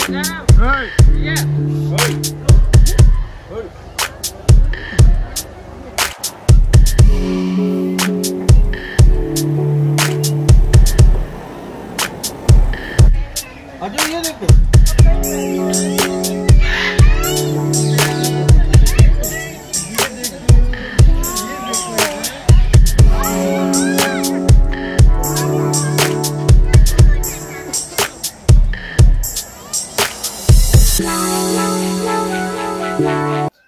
ये देखो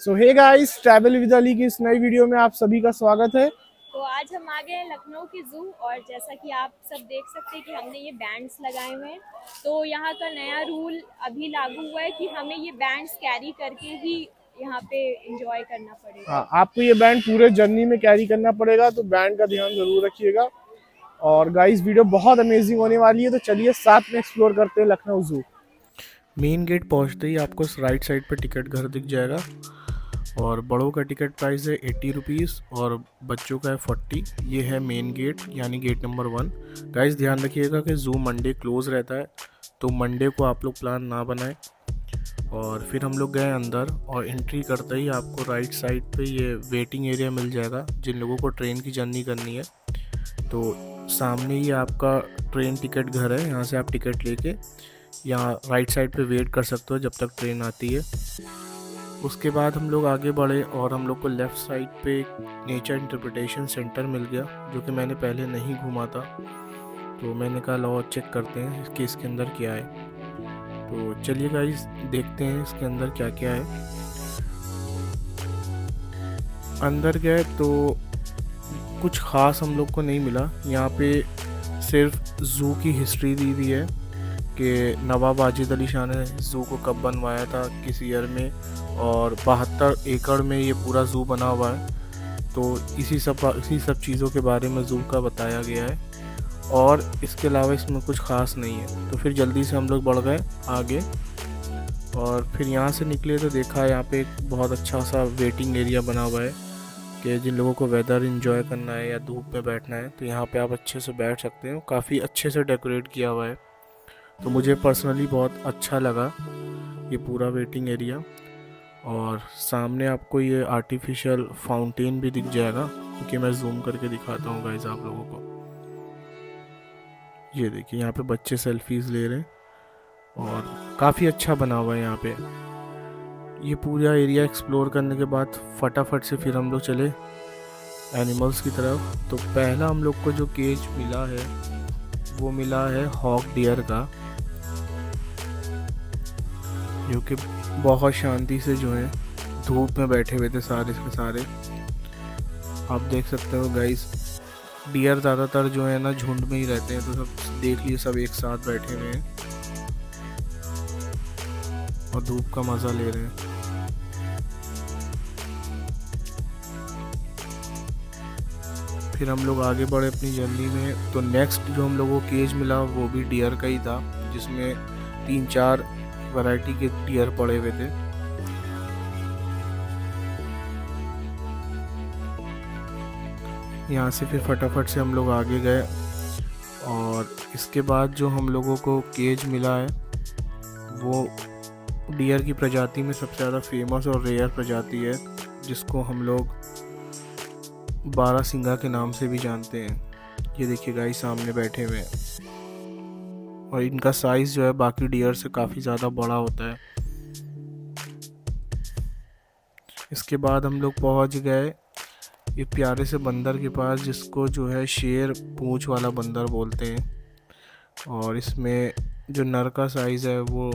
so hey guys, travel with Ali की इस नई वीडियो में आप सभी का स्वागत है। तो आज हम आ गए हैं लखनऊ की जू और जैसा कि आप सब देख सकते हैं कि हमने ये बैंड्स लगाए हुए हैं। तो यहाँ का नया रूल अभी लागू हुआ है कि हमें ये बैंड्स कैरी करके ही यहाँ पे एंजॉय करना पड़ेगा। हाँ, आपको ये बैंड पूरे जर्नी में कैरी करना पड़ेगा, तो बैंड का ध्यान जरूर रखिएगा। और गाइस, वीडियो बहुत अमेजिंग होने वाली है, तो चलिए साथ में एक्सप्लोर करते हैं लखनऊ जू। मेन गेट पहुँचते ही आपको राइट साइड पर टिकट घर दिख जाएगा और बड़ों का टिकट प्राइस है 80 रुपीज़ और बच्चों का है 40। ये है मेन गेट यानी गेट नंबर 1। गाइस ध्यान रखिएगा कि जू मंडे क्लोज़ रहता है, तो मंडे को आप लोग प्लान ना बनाएं। और फिर हम लोग गए अंदर और एंट्री करते ही आपको राइट साइड पे ये वेटिंग एरिया मिल जाएगा जिन लोगों को ट्रेन की जर्नी करनी है। तो सामने ही आपका ट्रेन टिकट घर है, यहाँ से आप टिकट लेके यहाँ राइट साइड पे वेट कर सकते हो जब तक ट्रेन आती है। उसके बाद हम लोग आगे बढ़े और हम लोग को लेफ़्ट साइड पे नेचर इंटरप्रिटेशन सेंटर मिल गया, जो कि मैंने पहले नहीं घूमा था। तो मैंने कहा लो चेक करते हैं कि इसके अंदर क्या है। तो चलिए गाइस देखते हैं इसके अंदर क्या क्या है। अंदर गए तो कुछ ख़ास हम लोग को नहीं मिला। यहाँ पे सिर्फ ज़ू की हिस्ट्री दी हुई है कि नवाब वाजिद अली शाह ने ज़ू को कब बनवाया था, किस ईयर में, और 72 एकड़ में ये पूरा ज़ू बना हुआ है। तो इसी सब चीज़ों के बारे में ज़ू का बताया गया है और इसके अलावा इसमें कुछ ख़ास नहीं है। तो फिर जल्दी से हम लोग बढ़ गए आगे और फिर यहाँ से निकले तो देखा यहाँ पे एक बहुत अच्छा सा वेटिंग एरिया बना हुआ है कि जिन लोगों को वेदर एंजॉय करना है या धूप में बैठना है तो यहाँ पे आप अच्छे से बैठ सकते हो। काफ़ी अच्छे से डेकोरेट किया हुआ है, तो मुझे पर्सनली बहुत अच्छा लगा ये पूरा वेटिंग एरिया। और सामने आपको ये आर्टिफिशियल फाउंटेन भी दिख जाएगा, क्योंकि मैं जूम करके दिखाता हूँ गाइस आप लोगों को। ये देखिए यहाँ पे बच्चे सेल्फीज़ ले रहे हैं और काफ़ी अच्छा बना हुआ है यहाँ पे। ये पूरा एरिया एक्सप्लोर करने के बाद फटाफट से फिर हम लोग चले एनिमल्स की तरफ। तो पहला हम लोग को जो केज मिला है वो मिला है हॉक डियर का, जो कि बहुत शांति से जो है धूप में बैठे हुए थे सारे के सारे। आप देख सकते हो गाइस, डियर ज़्यादातर जो है ना झुंड में ही रहते हैं, तो सब देख लिए सब एक साथ बैठे हुए हैं और धूप का मज़ा ले रहे हैं। फिर हम लोग आगे बढ़े अपनी जर्नी में। तो नेक्स्ट जो हम लोगों को केज मिला वो भी डियर का ही था, जिसमें 3-4 वैरायटी के डियर पड़े हुए थे। यहाँ से फिर फटाफट से हम लोग आगे गए और इसके बाद जो हम लोगों को केज मिला है वो डियर की प्रजाति में सबसे ज़्यादा फेमस और रेयर प्रजाति है, जिसको हम लोग 12 सिंगा के नाम से भी जानते हैं। ये देखिए गाइस सामने बैठे हुए हैं और इनका साइज़ जो है बाकी डियर से काफ़ी ज़्यादा बड़ा होता है। इसके बाद हम लोग पहुंच गए ये प्यारे से बंदर के पास, जिसको जो है शेर पूंछ वाला बंदर बोलते हैं। और इसमें जो नर का साइज़ है वो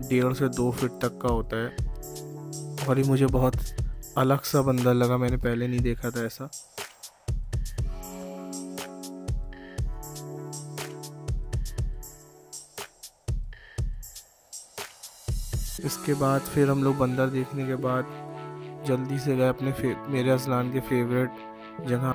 1.5 से 2 फीट तक का होता है और ये मुझे बहुत अलग सा बंदर लगा, मैंने पहले नहीं देखा था ऐसा। इसके बाद फिर हम लोग बंदर देखने के बाद जल्दी से गए अपने मेरे अजलान के फेवरेट जगह।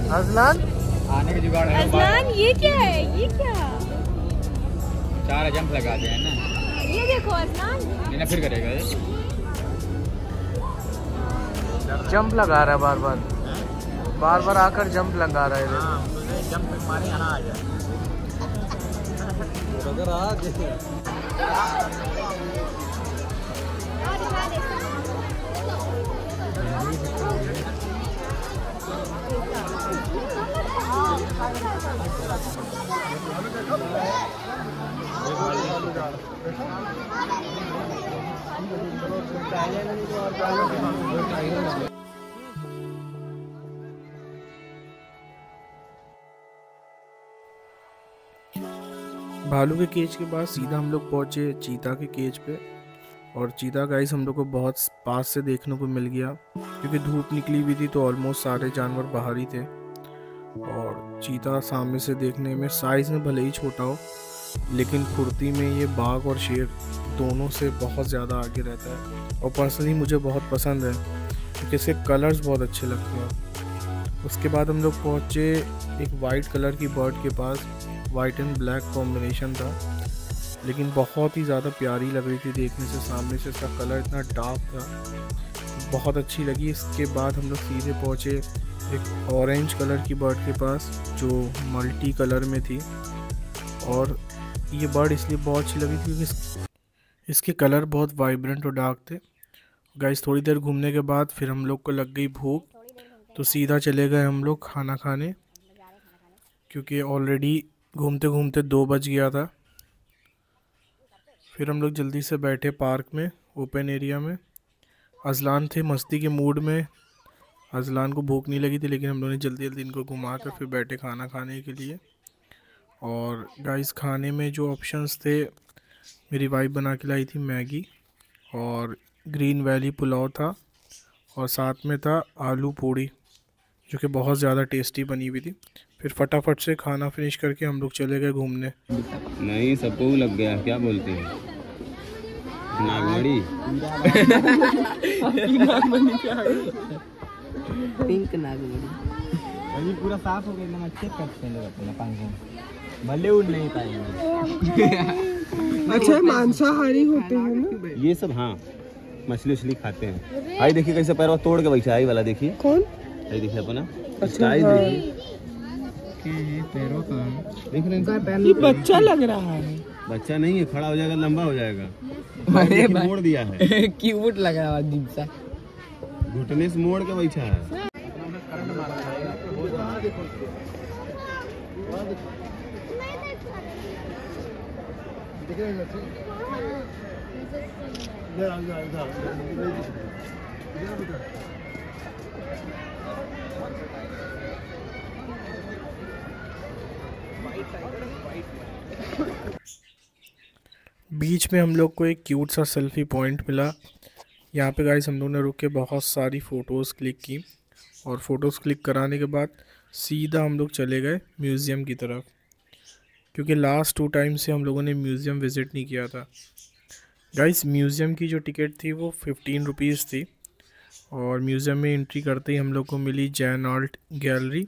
अजलान आने के जुगाड़ है। अजलान ये क्या है? ये क्या 4 जंप लगा दे है ना, ये देखो अजलान ना फिर करेगा ये। जंप लगा रहा है बार बार। बार बार आकर जंप लगा रहे थे। हाँ, मुझे जंप मारे यहाँ आ जाए। अगर आ भालू के केज के बाद सीधा हम लोग पहुंचे चीता के केज पे। और चीता गाइस हम लोग को बहुत पास से देखने को मिल गया, क्योंकि धूप निकली हुई थी तो ऑलमोस्ट सारे जानवर बाहर ही थे। और चीता सामने से देखने में साइज में भले ही छोटा हो, लेकिन फुर्ती में ये बाघ और शेर दोनों से बहुत ज़्यादा आगे रहता है। और पर्सनली मुझे बहुत पसंद है, क्योंकि इसके कलर्स बहुत अच्छे लगते हैं। उसके बाद हम लोग पहुँचे एक वाइट कलर की बर्ड के पास। वाइट एंड ब्लैक कॉम्बिनेशन था, लेकिन बहुत ही ज़्यादा प्यारी लग रही थी देखने से। सामने से इसका कलर इतना डार्क था, बहुत अच्छी लगी। इसके बाद हम लोग सीधे पहुँचे एक ऑरेंज कलर की बर्ड के पास, जो मल्टी कलर में थी। और ये बर्ड इसलिए बहुत अच्छी लगी थी क्योंकि इसके कलर बहुत वाइब्रेंट और डार्क थे। गाइस थोड़ी देर घूमने के बाद फिर हम लोग को लग गई भूख, तो सीधा चले गए हम लोग खाना खाने, क्योंकि ऑलरेडी घूमते घूमते 2 बज गया था। फिर हम लोग जल्दी से बैठे पार्क में, ओपन एरिया में। अजलान थे मस्ती के मूड में, अजलान को भूख नहीं लगी थी, लेकिन हम लोगों ने जल्दी जल्दी इनको घुमा कर फिर बैठे खाना खाने के लिए। और गाइस खाने में जो ऑप्शंस थे, मेरी वाइफ बना के लाई थी मैगी, और ग्रीन वैली पुलाव था, और साथ में था आलू पूड़ी, जो कि बहुत ज़्यादा टेस्टी बनी हुई थी। फिर फटाफट से खाना फिनिश करके हम लोग चले गए घूमने। नहीं, सबको लग गया, क्या बोलते हैं नागमणि। पिंक नागमणि अभी पूरा साफ हो गया, एकदम अच्छे करते हैं लोग अपना पंख, भले उड़ नहीं पाएंगे। अच्छा मांसाहारी होते हैं ना ये सब? हाँ, मछली उछली खाते हैं। आई देखिए कैसे पैर तोड़ के बैठा, आई वाला देखिए। कौन? आई देखिए अपना स्टाइल देखिए, पैरों का देख रहे हैं। ये बच्चा लग रहा है। बच्चा नहीं है, खड़ा हो जाएगा, लंबा हो जाएगा। अरे मोड़ दिया है, क्यूट लग रहा है अजीब सा, घुटने से मोड़ के बैठा है। बीच में हम लोग को एक क्यूट सा सेल्फी पॉइंट मिला। यहाँ पे गाइस हम लोगों ने रुक के बहुत सारी फ़ोटोज़ क्लिक की, और फ़ोटोज़ क्लिक कराने के बाद सीधा हम लोग चले गए म्यूज़ियम की तरफ, क्योंकि लास्ट 2 टाइम से हम लोगों ने म्यूज़ियम विज़िट नहीं किया था। गाइस म्यूज़ियम की जो टिकट थी वो 15 रुपीज़ थी, और म्यूज़ियम में एंट्री करते ही हम लोग को मिली जैन आर्ट गैलरी।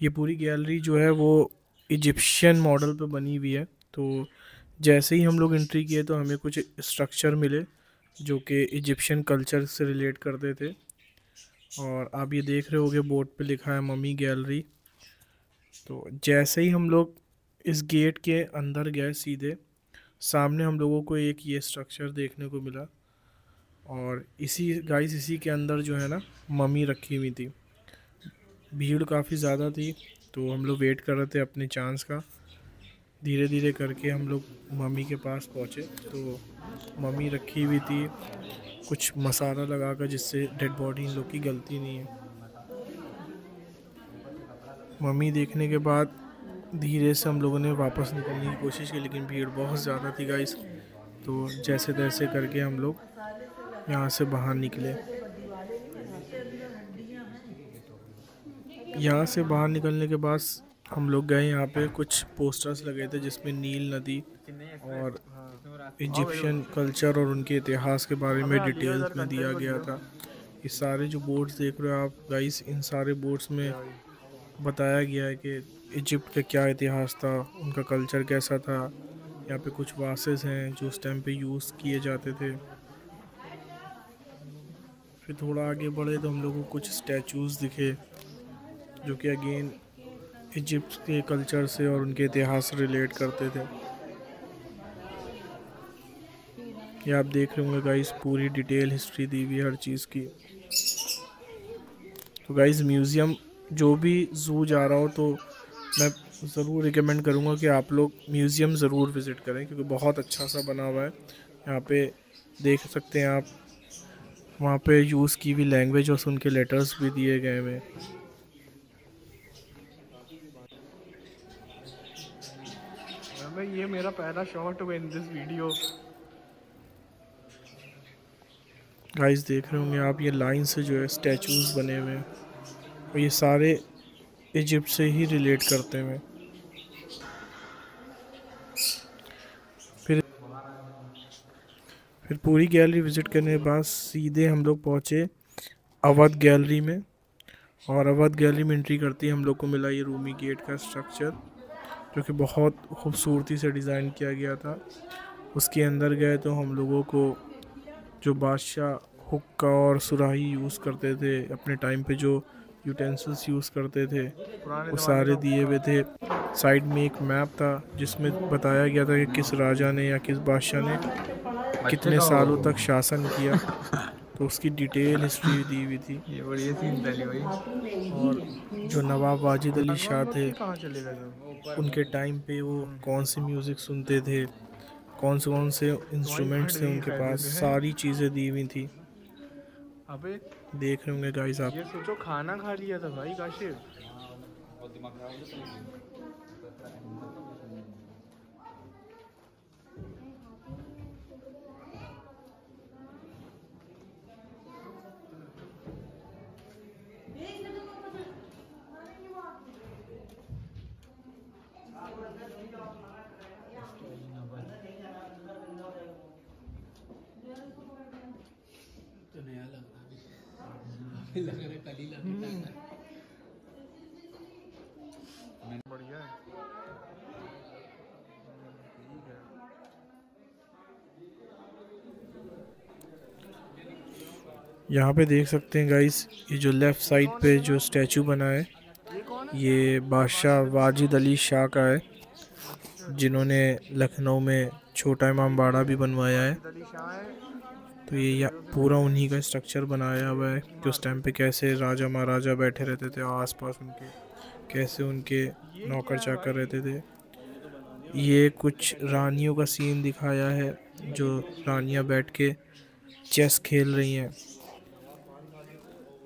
ये पूरी गैलरी जो है वो इजिप्शियन मॉडल पे बनी हुई है। तो जैसे ही हम लोग एंट्री किए तो हमें कुछ स्ट्रक्चर मिले जो कि इजिप्शियन कल्चर से रिलेट करते थे। और आप ये देख रहे होगे बोर्ड पे लिखा है मम्मी गैलरी। तो जैसे ही हम लोग इस गेट के अंदर गए, सीधे सामने हम लोगों को एक ये स्ट्रक्चर देखने को मिला, और इसी के अंदर जो है ना मम्मी रखी हुई थी। भीड़ काफ़ी ज़्यादा थी, तो हम लोग वेट कर रहे थे अपने चांस का। धीरे धीरे करके हम लोग मम्मी के पास पहुँचे, तो मम्मी रखी हुई थी कुछ मसाला लगाकर, जिससे डेड बॉडी इन लोग की गलती नहीं है। मम्मी देखने के बाद धीरे से हम लोगों ने वापस निकलने की कोशिश की, लेकिन भीड़ बहुत ज़्यादा थी गाइस। तो जैसे तैसे करके हम लोग यहाँ से बाहर निकले। यहाँ से बाहर निकलने के बाद हम लोग गए, यहाँ पे कुछ पोस्टर्स लगे थे जिसमें नील नदी और इजिप्शियन कल्चर और उनके इतिहास के बारे में डिटेल्स में दिया गया था। ये सारे जो बोर्ड्स देख रहे हो आप गाइस, इन सारे बोर्ड्स में बताया गया है कि इजिप्ट का क्या इतिहास था, उनका कल्चर कैसा था। यहाँ पे कुछ वासेस हैं जो उस टाइम पे यूज़ किए जाते थे। फिर थोड़ा आगे बढ़े तो हम लोगों को कुछ स्टैचूज़ दिखे जो कि अगेन इजिप्ट के कल्चर से और उनके इतिहास से रिलेट करते थे। ये आप देख रहे होंगे गाइस, पूरी डिटेल हिस्ट्री दी हुई है हर चीज़ की। तो गाइस म्यूज़ियम, जो भी ज़ू जा रहा हो तो मैं ज़रूर रिकमेंड करूँगा कि आप लोग म्यूज़ियम ज़रूर विज़िट करें, क्योंकि बहुत अच्छा सा बना हुआ है। यहाँ पे देख सकते हैं आप, वहाँ पे यूज़ की हुई लैंग्वेज और उनके लेटर्स भी दिए गए हैं। ये मेरा पहला शॉट हुआ इन दिस वीडियो। गाइस देख रहे होंगे आप, ये लाइन से जो है स्टैचूज़ बने हुए हैं और ये सारे इजिप्ट से ही रिलेट करते हैं। फिर पूरी गैलरी विज़िट करने के बाद सीधे हम लोग पहुँचे अवध गैलरी में, और अवध गैलरी में एंट्री करते ही हम लोग को मिला ये रूमी गेट का स्ट्रक्चर, जो कि बहुत खूबसूरती से डिज़ाइन किया गया था। उसके अंदर गए तो हम लोगों को जो बादशाह हुक्का और सुराही यूज़ करते थे अपने टाइम पे, जो यूटेंसिल्स यूज़ करते थे, वो सारे दिए हुए थे। साइड में एक मैप था जिसमें बताया गया था कि किस राजा ने या किस बादशाह ने कितने सालों तक शासन किया, तो उसकी डिटेल हिस्ट्री दी हुई थी। ये बढ़िया सीन था भाई। और जो नवाब वाजिद अली शाह थे, उनके टाइम पे वो कौन सी म्यूज़िक सुनते थे, कौन से इंस्ट्रूमेंट्स थे उनके पास, सारी चीज़ें दी हुई थी। अबे देख रहे होंगे गाइस आप। ये सोचो खाना खा लिया था भाई काशिफ। बढ़िया है। यहाँ पे देख सकते हैं गाइस, ये जो लेफ़्ट साइड पे जो स्टैचू बना है, ये बादशाह वाजिद अली शाह का है, जिन्होंने लखनऊ में छोटा इमाम बाड़ा भी बनवाया है। तो ये पूरा उन्हीं का स्ट्रक्चर बनाया हुआ है कि उस टाइम पे कैसे राजा महाराजा बैठे रहते थे और आसपास उनके कैसे उनके नौकर चाकर रहते थे। ये कुछ रानियों का सीन दिखाया है, जो रानियां बैठ के चेस खेल रही हैं।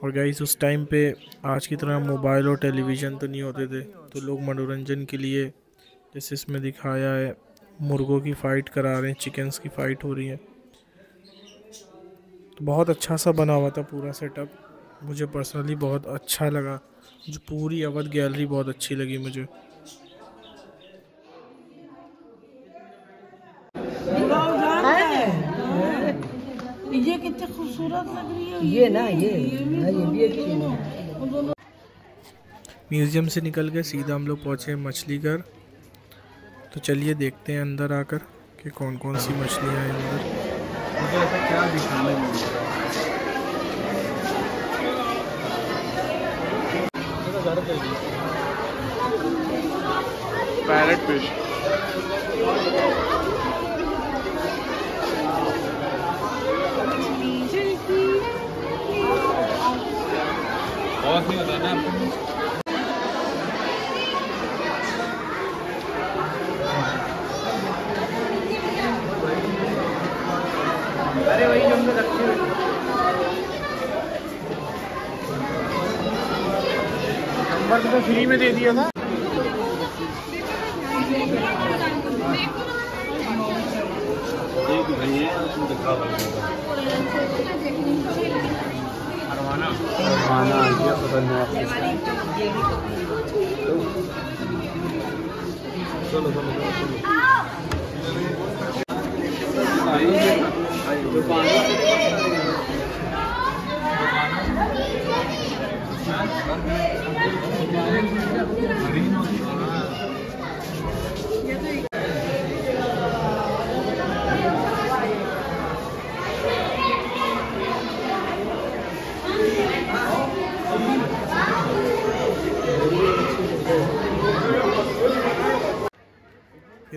और गाइस उस टाइम पे आज की तरह मोबाइल और टेलीविज़न तो नहीं होते थे, तो लोग मनोरंजन के लिए, जैसे इसमें दिखाया है, मुर्गों की फ़ाइट करा रहे हैं, चिकन्स की फ़ाइट हो रही है। तो बहुत अच्छा सा बना हुआ था पूरा सेटअप, मुझे पर्सनली बहुत अच्छा लगा। जो पूरी अवध गैलरी बहुत अच्छी लगी मुझे। ये कितनी खूबसूरत लग रही है। ये ना ये भी अच्छी है। म्यूज़ियम से निकल के सीधा हम लोग पहुँचे मछलीघर। तो चलिए देखते हैं अंदर आकर कि कौन कौन सी मछलियाँ हैं अंदर। मुझे ऐसा क्या दिखाने पैरेट फिश। बहुत नहीं होता ना। अरे वही जो हमने रखे हुए नंबर तो फ्री में दे दिया था। एक भैया दिखा अरवाना आ गया, पता नहीं आपको। चलो चलो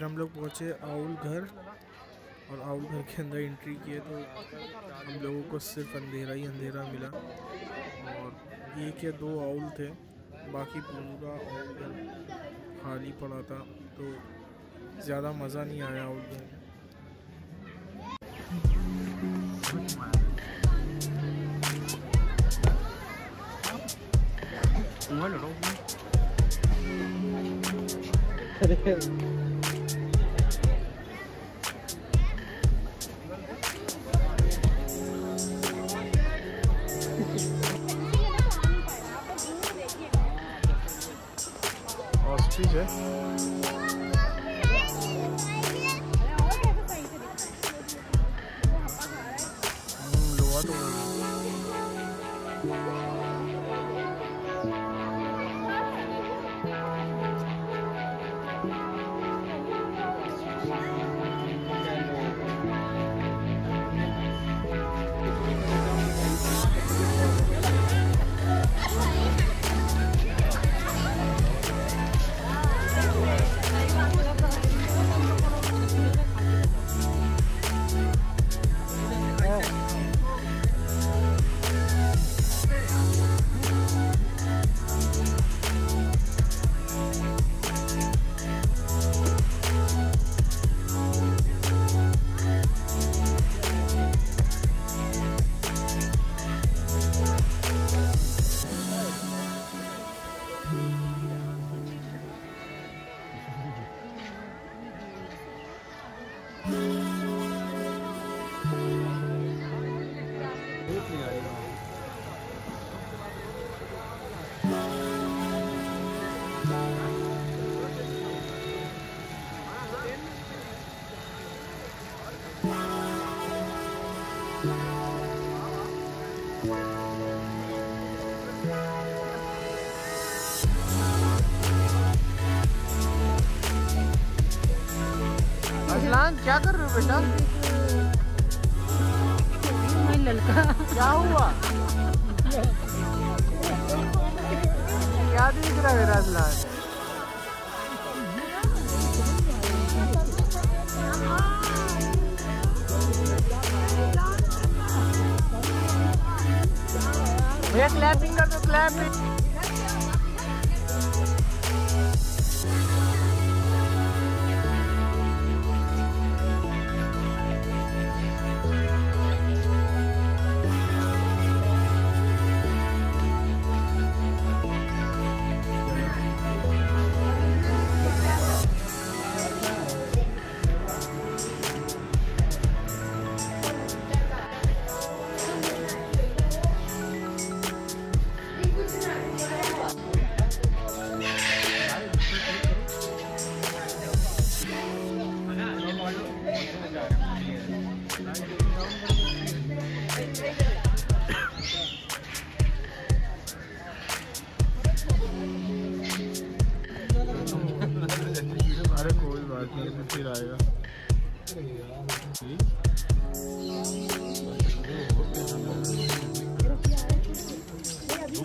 फिर हम लोग पहुँचे आउल घर, और आउल घर के अंदर एंट्री किए तो हम लोगों को सिर्फ अंधेरा ही अंधेरा मिला, और एक या दो आउल थे, बाकी पूरा आउल घर खाली पड़ा था, तो ज़्यादा मज़ा नहीं आया आउल घर में। ऑस्ट्रिच है, लोहा तो अजलान क्या कर रहे हो बेटा? मैं लड़का क्या हुआ? क्या देख रहा है मेरा अजलान? भैया क्लैपिंग कर दो, क्लैपिंग। अरे कोई बात नहीं, फिर आएगा।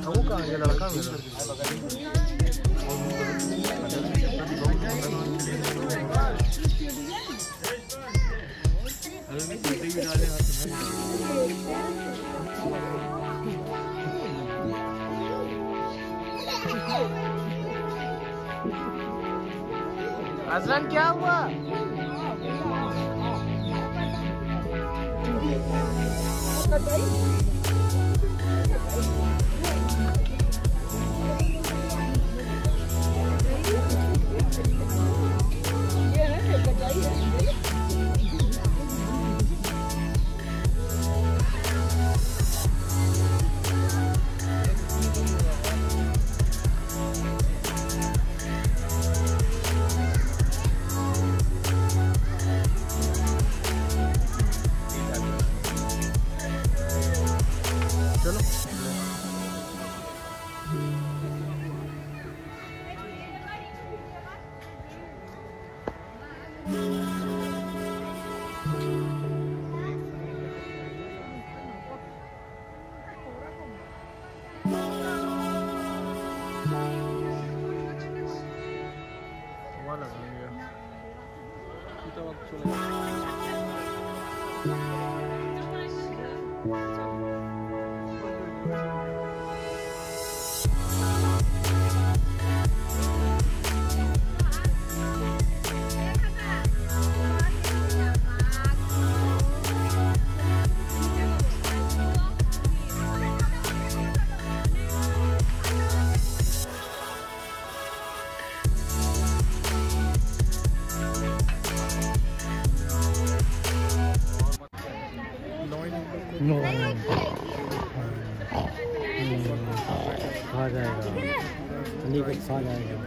वो कहाँ गया लड़का मेरा? अजलान क्या हुआ? खा जाएगा, खा जाएगा।